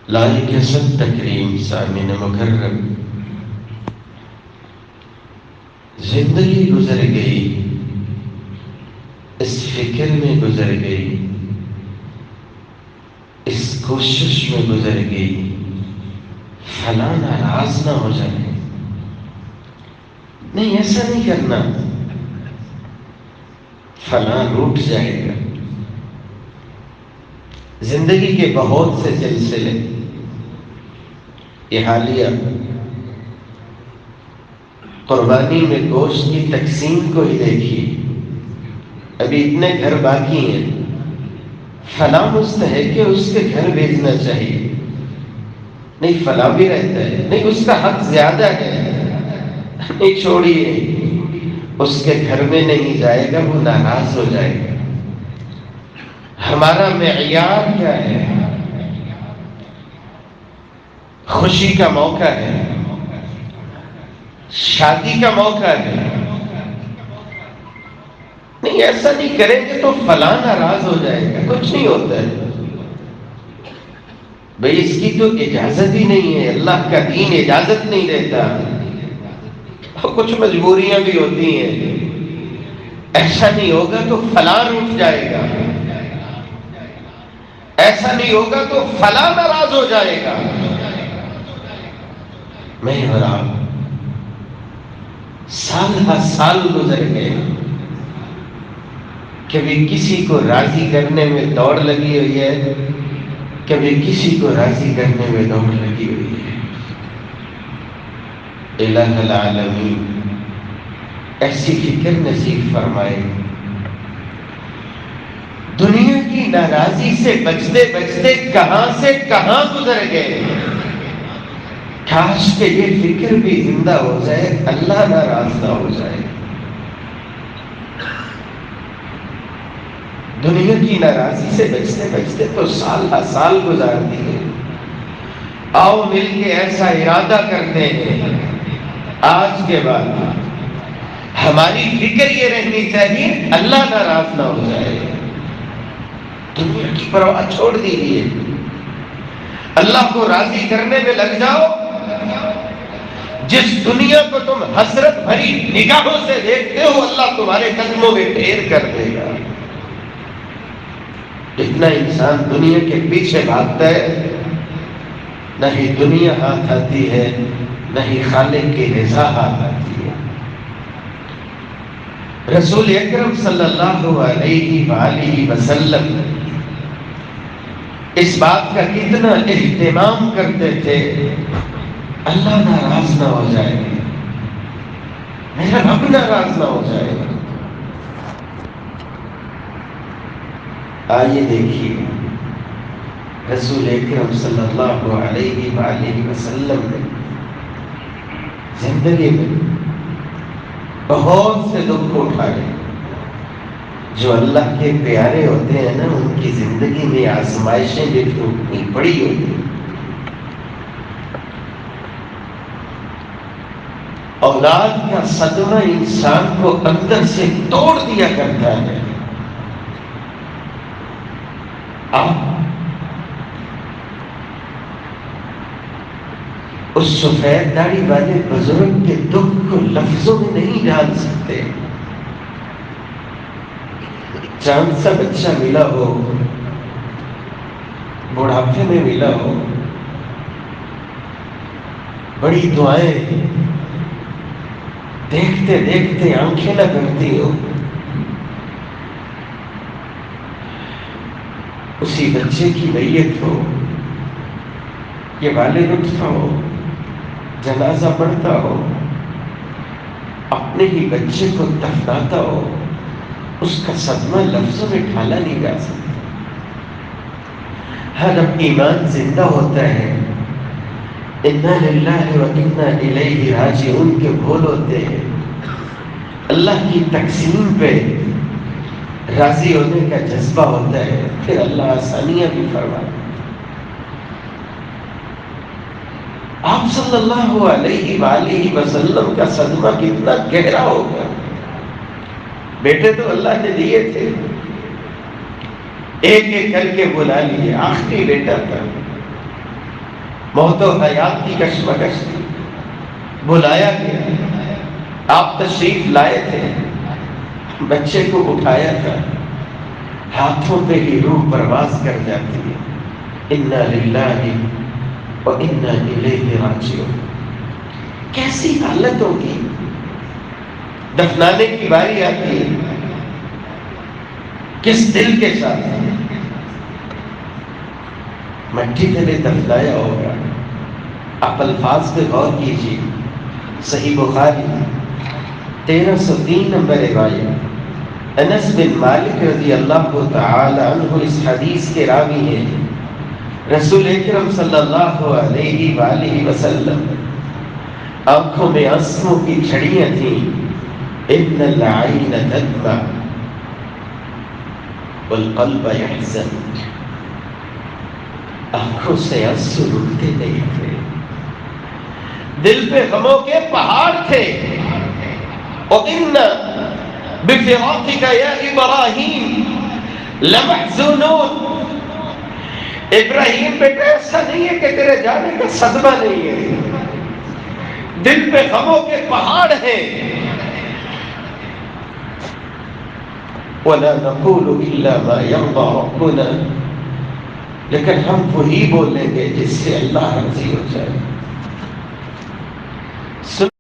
لائق سب تکریم سامعین مکرم، زندگی گزر گئی، اس فکر میں گزر گئی، اس کوشش میں گزر گئی فلاں ناراض نہ ہو جائے۔ نہیں، ایسا نہیں کرنا، فلاں روٹ جائے گا۔ زندگی کے بہت سے سلسلے، یہ حالیہ قربانی میں گوشت کی تقسیم کو ہی دیکھیے، ابھی اتنے گھر باقی ہیں، فلاں مستحق ہے، اس کے گھر بھیجنا چاہیے، نہیں فلاں بھی رہتا ہے، نہیں اس کا حق زیادہ ہے، نہیں چھوڑیے، اس کے گھر میں نہیں جائے گا، وہ ناراض ہو جائے گا۔ ہمارا معیار کیا ہے؟ خوشی کا موقع ہے، شادی کا موقع ہے، نہیں ایسا نہیں کریں گے تو فلاں ناراض ہو جائے گا، کچھ نہیں ہوتا ہے بھئی، اس کی تو اجازت ہی نہیں ہے، اللہ کا دین اجازت نہیں دیتا، کچھ مجبوریاں بھی ہوتی ہیں، ایسا نہیں ہوگا تو فلاں روٹھ جائے گا، ایسا نہیں ہوگا تو فلاں ناراض ہو جائے گا۔ میں اور آپ سال ہر سال گزر گئے، کبھی کسی کو راضی کرنے میں دوڑ لگی ہوئی ہے، کبھی کسی کو راضی کرنے میں دوڑ لگی ہوئی ہے۔ الہ العالمین ایسی فکر نصیب فرمائے، دنیا کی ناراضی سے بچتے بچتے کہاں سے کہاں گزر گئے۔ کاش کہ یہ فکر بھی زندہ ہو جائے، اللہ ناراض نہ ہو جائے۔ دنیا کی ناراضی سے بچتے بچتے تو سال ہر سال گزار دیے۔ آؤ مل کے ایسا ارادہ کرتے ہیں، آج کے بعد ہماری فکر یہ رہنی چاہیے اللہ ناراض نہ ہو جائے۔ دنیا کی پرواہ چھوڑ دیجیے، اللہ کو راضی کرنے میں لگ جاؤ۔ جس دنیا کو تم حسرت بھری نگاہوں سے دیکھتے ہو، اللہ تمہارے قدموں میں ڈھیر کر دے گا۔ اتنا انسان دنیا کے پیچھے بھاگتا ہے، نہ ہی دنیا ہاتھ آتی ہے، نہ ہی خالق کی رضا ہاتھ آتی ہے۔ رسول اکرم صلی اللہ علیہ وآلہ وسلم اس بات کا کتنا اہتمام کرتے تھے، اللہ ناراض نہ ہو جائے، میرا رب ناراض نہ ہو جائے۔ آئیے دیکھیے رسول اکرم صلی اللہ علیہ وآلہ وسلم نے زندگی میں بہت سے دکھ اٹھائے۔ جو اللہ کے پیارے ہوتے ہیں نا، ان کی زندگی میں آزمائشیں بھی اتنی بڑی ہوتی ہیں۔ اولاد کا صدمہ انسان کو اندر سے توڑ دیا کرتا ہے۔ آپ اس سفید داڑھی والے بزرگ کے دکھ کو لفظوں میں نہیں ڈال سکتے۔ چاند سا بچہ ملا ہو، بڑھاپے میں ملا ہو، بڑی دعائیں دیکھتے دیکھتے آنکھیں نہ بھرتی ہو، اسی بچے کی میت ہو، یہ والد اٹھتا ہو، جنازہ پڑھتا ہو، اپنے ہی بچے کو دفناتا ہو، اس کا صدمہ لفظوں میں ڈھالا نہیں جا سکتا۔ ہر جب ایمان زندہ ہوتا ہے، انا للہ و انا الیہ راجعون کے بول ہوتے ہیں، اللہ کی تقسیم پہ راضی ہونے کا جذبہ ہوتا ہے، پھر اللہ آسانیاں بھی فرماتا ہے۔ آپ صلی اللہ علیہ وآلہ وسلم کا صدمہ کتنا گہرا ہوگا۔ بیٹے تو اللہ نے دیے تھے، ایک ایک کر کے بلا لیے، آخری بیٹا تھا، موت و حیات کی کشمکش تھی، بلایا گیا، آپ تشریف لائے تھے، بچے کو اٹھایا تھا، ہاتھوں پہ ہی روح پرواز کر جاتی ہے۔ انا للہ و انا الیہ راجعون۔ کیسی حالت ہوگی؟ دفنانے کی باری آتی ہے، کس دل کے ساتھ مٹی تلے دفنایا ہوگا؟ آپ الفاظ پہ غور کیجیے۔ صحیح بخاری 1303 نمبر روایت، انس بن مالک رضی اللہ تعالی عنہ اس حدیث کے راوی ہیں۔ رسول اکرم صلی اللہ علیہ وآلہ وسلم آنکھوں میں آنسوں کی جھڑیاں تھیں۔ ان العین تدمع والقلب يحزن، آنکھوں سے آنسو رکتے نہیں تھے، دل پہ غموں کے پہاڑ تھے۔ وَإِنَّ بِفِرَاقِكَ يَا إِبْرَاهِيمُ لَمَحْزُونُونَ۔ ابراہیم بیٹا ایسا نہیں ہے کہ تیرے جانے کا صدمہ نہیں ہے، دل پہ غموں کے پہاڑ ہیں۔ وَلَا نَقُولُ إِلَّا مَا يَرْضَى رَبُّنَا، لیکن ہم وہی بولیں گے جس سے اللہ راضی ہو جائے۔